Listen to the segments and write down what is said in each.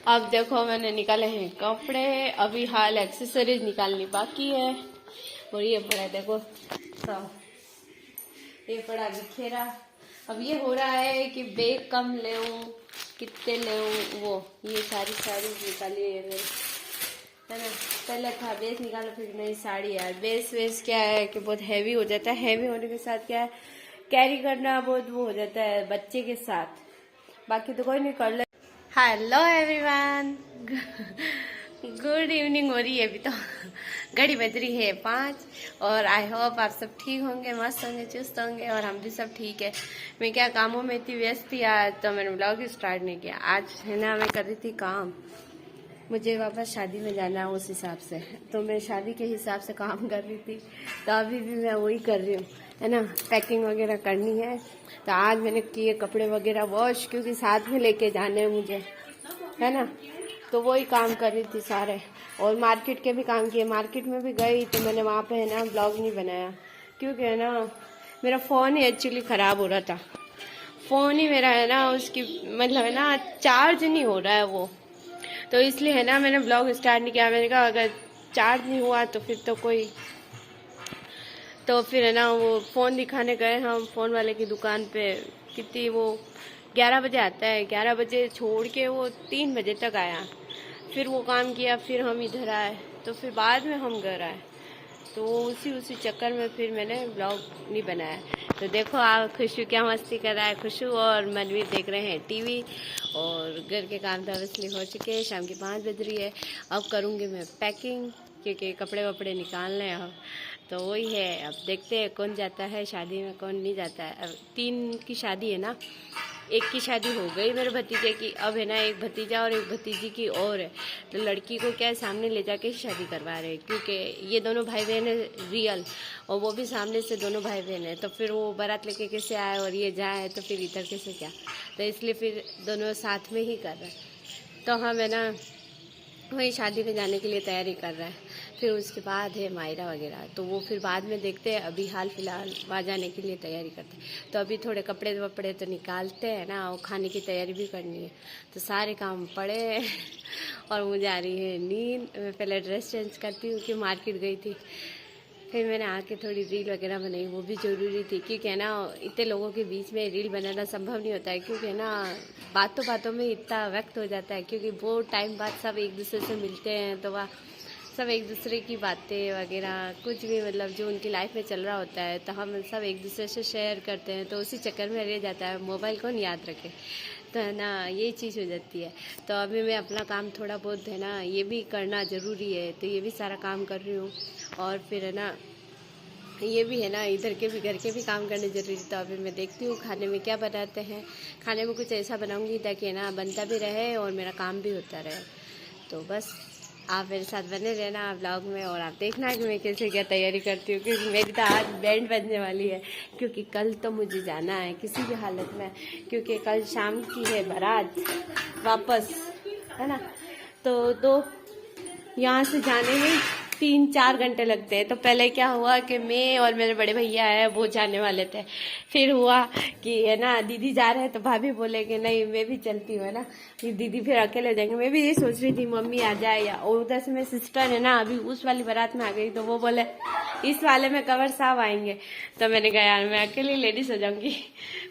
अब देखो मैंने निकाले हैं कपड़े, अभी हाल एक्सेसरीज निकालनी बाकी है। और ये पड़ा है देखो सब, ये पड़ा बिखेरा। अब ये हो रहा है कि बैग कम ले कितने ले वो ये सारी निकाली है मेरी, है ना। पहले था बेस निकालो, फिर नई साड़ी। यार बेस क्या है कि बहुत हैवी हो जाता है। हैवी होने के साथ क्या है, कैरी करना बहुत वो हो जाता है बच्चे के साथ। बाकी तो कोई नहीं, कर ले। हेलो एवरीवन, गुड इवनिंग हो रही है अभी तो। घड़ी बज रही है 5 और आई होप आप सब ठीक होंगे, मस्त होंगे, चुस्त होंगे और हम भी सब ठीक है। मैं क्या कामों में इतनी व्यस्त थी आज, तो मैंने ब्लॉग स्टार्ट नहीं किया। आज है ना मैं कर रही थी काम, मुझे वापस शादी में जाना है उस हिसाब से, तो मैं शादी के हिसाब से काम कर रही थी। तो अभी भी मैं वही कर रही हूँ, है ना। पैकिंग वगैरह करनी है, तो आज मैंने किए कपड़े वगैरह वॉश, क्योंकि साथ में लेके जाने हैं मुझे, है ना। तो वही काम कर रही थी सारे। और मार्केट के भी काम किए, मार्केट में भी गई तो मैंने वहाँ पे है ना ब्लॉग नहीं बनाया, क्योंकि है ना मेरा फ़ोन ही एक्चुअली ख़राब हो रहा था। फ़ोन ही मेरा है ना उसकी मतलब है ना चार्ज नहीं हो रहा है वो, तो इसलिए है ना मैंने ब्लॉग स्टार्ट नहीं किया। मैंने कहा अगर चार्ज नहीं हुआ तो फिर है ना वो फ़ोन दिखाने गए हम फ़ोन वाले की दुकान पे। कितनी वो 11 बजे आता है, 11 बजे छोड़ के वो 3 बजे तक आया। फिर वो काम किया, फिर हम इधर आए, तो फिर बाद में हम घर आए। तो उसी चक्कर में फिर मैंने ब्लॉग नहीं बनाया। तो देखो आप खुशू क्या मस्ती कर रहा है। खुशू और मनवीर देख रहे हैं टीवी, और घर के काम तो ऑब्वियसली हो चुके हैं। शाम की 5 बज रही है। अब करूँगी मैं पैकिंग, क्योंकि कपड़े वपड़े निकालने हैं अब। तो वही है, अब देखते हैं कौन जाता है शादी में, कौन नहीं जाता है। अब 3 की शादी है ना, एक की शादी हो गई मेरे भतीजे की, अब है ना एक भतीजा और एक भतीजी की और है। तो लड़की को क्या है सामने ले जाके शादी करवा रहे हैं, क्योंकि ये दोनों भाई बहन है रियल, और वो भी सामने से दोनों भाई बहन है। तो फिर वो बारात लेके कैसे आए और ये जाए, तो फिर इधर कैसे क्या, तो इसलिए फिर दोनों साथ में ही कर रहे हैं। तो हम है ना वही शादी में जाने के लिए तैयारी कर रहा है। फिर उसके बाद है मायरा वगैरह, तो वो फिर बाद में देखते हैं। अभी हाल फिलहाल वहाँ जाने के लिए तैयारी करते हैं। तो अभी थोड़े कपड़े वपड़े तो निकालते हैं ना, और खाने की तैयारी भी करनी है। तो सारे काम पड़े हैं और मुझे आ रही है नींद। मैं पहले ड्रेस चेंज करती हूँ कि मार्केट गई थी, फिर मैंने आके थोड़ी रील वगैरह बनाई, वो भी ज़रूरी थी, क्योंकि है ना इतने लोगों के बीच में रील बनाना संभव नहीं होता है। क्योंकि है ना बातों में इतना वक्त हो जाता है, क्योंकि वो टाइम बाद सब एक दूसरे से मिलते हैं, तो वह सब एक दूसरे की बातें वगैरह कुछ भी मतलब जो उनकी लाइफ में चल रहा होता है, तो हम सब एक दूसरे से शेयर करते हैं। तो उसी चक्कर में रह जाता है, मोबाइल कौन याद रखे, तो है ना ये चीज़ हो जाती है। तो अभी मैं अपना काम थोड़ा बहुत है ना ये भी करना ज़रूरी है, तो ये भी सारा काम कर रही हूँ। और फिर है ना ये भी है ना इधर के भी घर के भी काम करने जरूरी। तो अभी मैं देखती हूँ खाने में क्या बनाते हैं। खाने में कुछ ऐसा बनाऊंगी ताकि है ना बनता भी रहे और मेरा काम भी होता रहे। तो बस आप मेरे साथ बने रहना ब्लॉग में, और आप देखना कि मैं कैसे क्या तैयारी करती हूँ, क्योंकि मेरी तो आज बैंड बजने वाली है। क्योंकि कल तो मुझे जाना है किसी भी हालत में, क्योंकि कल शाम की है बारात वापस, है ना। तो यहाँ से जाने में 3-4 घंटे लगते हैं। तो पहले क्या हुआ कि मैं और मेरे बड़े भैया है वो जाने वाले थे। फिर हुआ कि है ना दीदी जा रहे हैं, तो भाभी बोले कि नहीं मैं भी चलती हूँ, है ना। कि दीदी फिर अकेले जाएंगे। मैं भी ये सोच रही थी मम्मी आ जाए, या और उधर से मेरी सिस्टर है ना अभी उस वाली बारात में आ गई, तो वो बोले इस वाले में कवर साहब आएंगे। तो मैंने कहा यार मैं अकेली लेडीज हो जाऊंगी।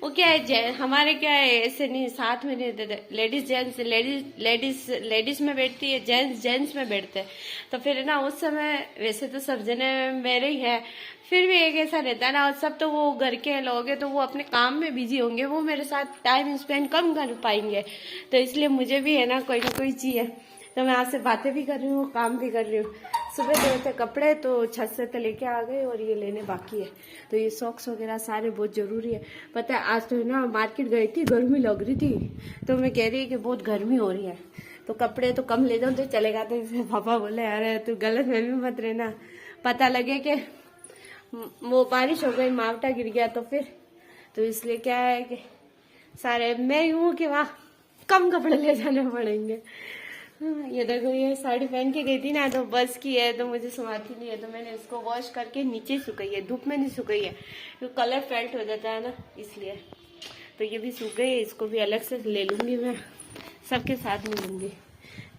वो क्या है हमारे क्या है ऐसे नहीं, साथ में नहीं देते, लेडीज जेंट्स, लेडीज में बैठती है, जेंट्स में बैठते हैं। तो फिर है ना उस समय वैसे तो सब जने मेरे ही है, फिर भी एक ऐसा रहता है ना, और सब तो वो घर के लोग हैं, तो वो अपने काम में बिजी होंगे, वो मेरे साथ टाइम स्पेंड कम कर पाएंगे। तो इसलिए मुझे भी है ना कोई चाहिए। तो मैं आपसे बातें भी कर रही हूँ, काम भी कर रही हूँ। सुबह धोए थे कपड़े तो छत से तो लेके आ गए, और ये लेने बाकी है। तो ये सॉक्स वगैरह सारे बहुत ज़रूरी है। पता है आज तो ना मार्केट गई थी, गर्मी लग रही थी, तो मैं कह रही कि बहुत गर्मी हो रही है, तो कपड़े तो कम ले जाऊँ तो चलेगा। तो पापा बोले अरे तू गलत में भी मत रहना, पता लगे कि वो बारिश हो गई मावटा गिर गया तो फिर, तो इसलिए क्या है कि सारे मैं यूँ कि वहाँ कम कपड़े ले जाने पड़ेंगे। ये देखो ये साड़ी पहन के गई थी ना, तो बस की है, तो मुझे सुनाती नहीं है, तो मैंने इसको वॉश करके नीचे सुखाई है, धूप में नहीं सुखाई है, तो कलर फेल्ट हो जाता है ना इसलिए। तो ये भी सूख गई है, इसको भी अलग से ले लूंगी मैं, सबके साथ नहीं लूंगी।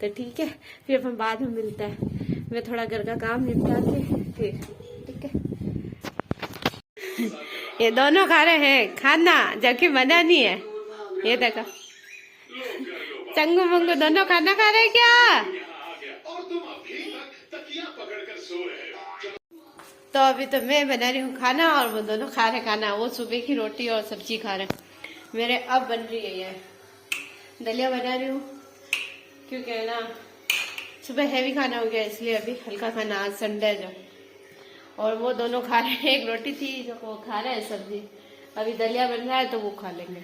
तो ठीक है, फिर अपन बाद में मिलता है। मैं थोड़ा घर का काम निपटा के फिर, ठीक है। ये दोनों खा रहे हैं खाना जबकि मना नहीं है। ये देखो चंगू मंगू दोनों खाना खा रहे हैं क्या। तो अभी तो मैं बना रही हूँ खाना और वो दोनों खा रहे खाना। वो सुबह की रोटी और सब्जी खा रहे हैं। मेरे अब बन रही है ये दलिया बना रही हूँ, क्योंकि है ना सुबह हैवी खाना हो गया, इसलिए अभी हल्का खाना, आज संडे है जो। और वो दोनों खा रहे हैं, एक रोटी थी जो वो खा रहे हैं सब्जी, अभी दलिया बन रहा है तो वो खा लेंगे।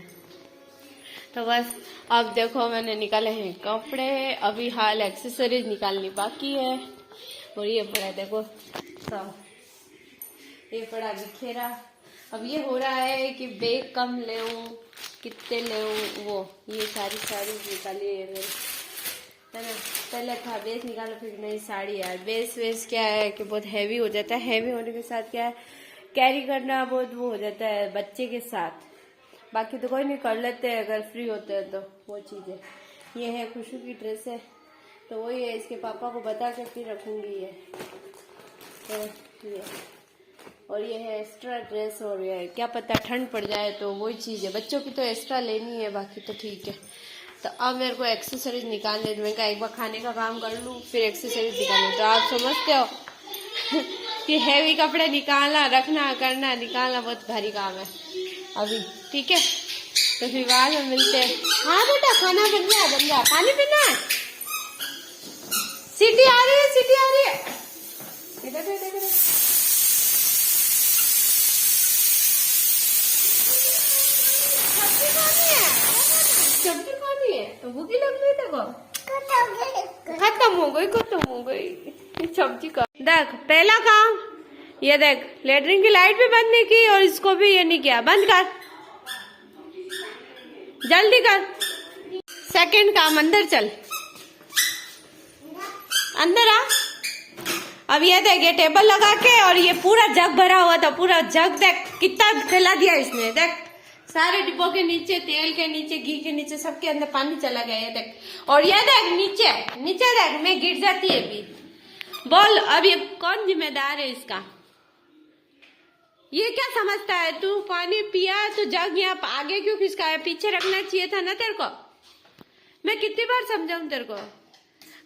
तो बस अब देखो मैंने निकाले हैं कपड़े, अभी हाल एक्सेसरीज निकालनी बाकी है। और ये पड़ा है देखो सब, ये पड़ा बिखेरा। अब ये हो रहा है कि बैग कम ले कितने ले वो, ये सारी निकाली है मेरी, है ना। पहले था बेस निकालो, फिर नई साड़ी यार। बेस क्या है कि बहुत हैवी हो जाता है, हैवी होने के साथ क्या है कैरी करना बहुत वो हो जाता है बच्चे के साथ। बाकी तो कोई नहीं, कर लेते हैं अगर फ्री होते हैं तो वो चीज़ें। ये है खुशबू की ड्रेस है, तो वही है, इसके पापा को बता के फिर रखूंगी ये। तो ये और ये है एक्स्ट्रा ड्रेस, और ये क्या पता ठंड पड़ जाए तो वही चीज़ है। बच्चों की तो एक्स्ट्रा लेनी है, बाकी तो ठीक है। तो अब मेरे को एक्सेसरीज निकालने, मैं कहा एक बार खाने का काम कर लूँ फिर एक्सेसरीज निकालूँ। तो आप समझते हो कि हैवी कपड़े निकालना, रखना, करना, निकालना बहुत भारी काम है अभी, ठीक है। तो फिर बाद में मिलते हैं। हाँ बेटा खाना बन गया, पानी पीना है, सीटी आ रही है। इधर सब्जी खानी है तो भूखी लग रही थी, खत्म हो गई सब्जी का। देख पहला काम ये देख, लेटरिन की लाइट भी बंद नहीं की और इसको भी ये नहीं किया, बंद कर जल्दी कर। सेकंड काम, अंदर चल, अंदर आ। अब ये देख, ये टेबल लगा के और ये पूरा जग भरा हुआ था, पूरा जग देख कितना फैला दिया इसने। देख सारे डिब्बों के नीचे, तेल के नीचे, घी के नीचे, सबके अंदर पानी चला गया। ये देख, और ये देख नीचे देख, मैं गिर जाती है अभी। बोल अब ये कौन जिम्मेदार है इसका? ये क्या समझता है तू? पानी पिया तो जग यहाँ आगे क्यों खिसकाया, पीछे रखना चाहिए था ना तेरे को। मैं कितनी बार समझाऊं तेरे को।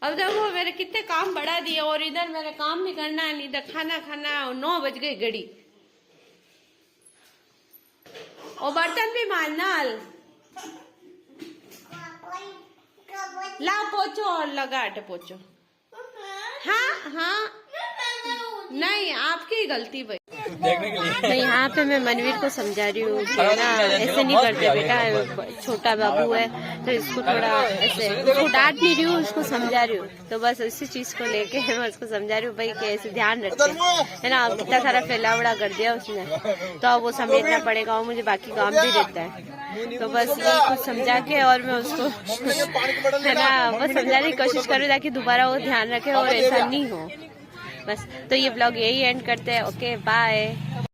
अब देखो मेरे कितने काम बढ़ा दिए, और इधर मेरे काम भी करना है, इधर खाना खाना, और 9 बज गई घड़ी, और बर्तन भी मांजना। ला पोछो और लगा आटे पोछो। हाँ नहीं आपकी ही गलती भाई। तो यहाँ पे मैं मनवीर को समझा रही हूँ कि ना ऐसे नहीं करते बेटा, छोटा बाबू है तो इसको थोड़ा ऐसे, उसको डांट नहीं रही हूँ, उसको समझा रही हूँ। तो बस इसी चीज को लेके मैं उसको समझा रही हूँ भाई कि ऐसे ध्यान रखते है ना। कितना सारा फैलावड़ा कर दिया उसने, तो अब वो समेटना पड़ेगा, और मुझे बाकी काम भी रहता है। तो बस ये कुछ समझा के और मैं उसको है ना बस समझाने की कोशिश करूँ ताकि दोबारा वो ध्यान रखे और ऐसा नहीं हो बस। तो ये ब्लॉग यही एंड करते हैं। Okay bye.